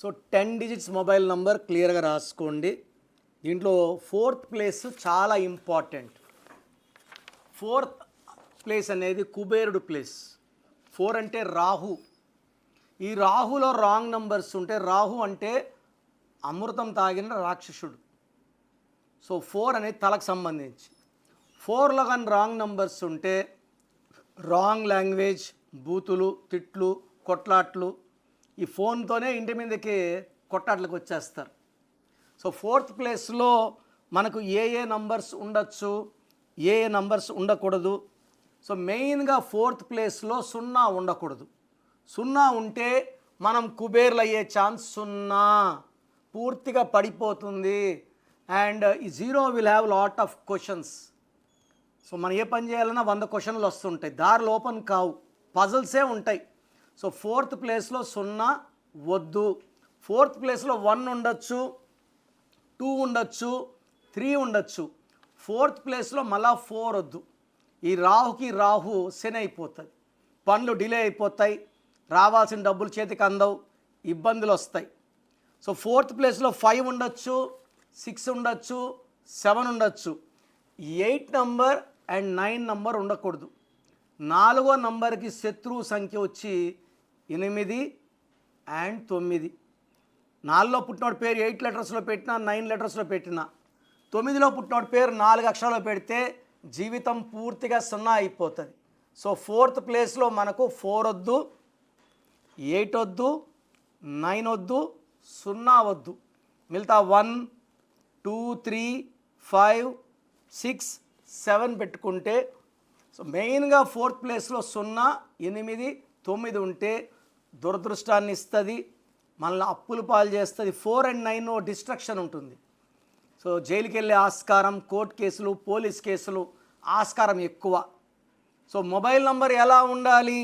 So 10 digits mobile number క్లియర్గా రాసుకోండి. దీంట్లో ఫోర్త్ ప్లేస్ చాలా ఇంపార్టెంట్. ఫోర్త్ ప్లేస్ అనేది కుబేరుడు ప్లేస్. 4 అంటే రాహు. ఈ రాహులో రాంగ్ నంబర్స్ ఉంటే, రాహు అంటే అమృతం తాగిన రాక్షసుడు. సో 4 అనేది తలకు సంబంధించి. 4లో కానీ రాంగ్ నంబర్స్ ఉంటే రాంగ్ లాంగ్వేజ్, బూతులు, తిట్లు, కొట్లాట్లు, ఈ ఫోన్తోనే ఇంటి మీదకి కొట్లాట్లకు వచ్చేస్తారు. సో ఫోర్త్ ప్లేస్లో మనకు ఏ నంబర్స్ ఉండొచ్చు, ఏ నంబర్స్ ఉండకూడదు. సో మెయిన్గా ఫోర్త్ ప్లేస్లో 0 ఉండకూడదు. 0 ఉంటే మనం కుబేర్లు అయ్యే ఛాన్స్ 0, పూర్తిగా పడిపోతుంది. అండ్ ఈ 0 will have lot of questions. So మనం ఏ పని చేయాలన్నా 100 క్వశ్చన్లు వస్తుంటాయి, దారులు ఓపెన్ కావు, పజల్సే ఉంటాయి. సో ఫోర్త్ ప్లేస్లో 0 వద్దు. ఫోర్త్ ప్లేస్లో 1 ఉండొచ్చు, 2 ఉండొచ్చు, 3 ఉండొచ్చు. ఫోర్త్ ప్లేస్లో మళ్ళా 4 వద్దు. ఈ రాహుకి రాహు శని అయిపోతుంది, పనులు డిలే అయిపోతాయి, రావాల్సిన డబ్బులు చేతికి అందవు, ఇబ్బందులు వస్తాయి. సో ఫోర్త్ ప్లేస్లో 5 ఉండొచ్చు, 6 ఉండొచ్చు, 7 ఉండొచ్చు. 8 నంబర్ అండ్ 9 నంబర్ ఉండకూడదు. 4వ నంబర్కి శత్రువు సంఖ్య వచ్చి 8 అండ్ 9. 4లో పుట్టినోడి పేరు 8 లెటర్స్లో పెట్టినా, 9 లెటర్స్లో పెట్టినా, 9లో పుట్టినోడి పేరు 4 అక్షరాలు పెడితే జీవితం పూర్తిగా 0 అయిపోతుంది. సో ఫోర్త్ ప్లేస్లో మనకు 4 వద్దు, 8 వద్దు, 9 వద్దు, 0 వద్దు. మిగతా 1, 2, 3, 5, 6, 7 పెట్టుకుంటే, సో మెయిన్గా ఫోర్త్ ప్లేస్లో 0, 8, 9 ఉంటే దురదృష్టాన్ని ఇస్తుంది, మనల్ని అప్పులు పాలు చేస్తుంది. 4 and 9 డిస్ట్రక్షన్ ఉంటుంది. సో జైలుకి వెళ్ళే ఆస్కారం, కోర్టు కేసులు, పోలీస్ కేసులు ఆస్కారం ఎక్కువ. సో మొబైల్ నంబర్ ఎలా ఉండాలి?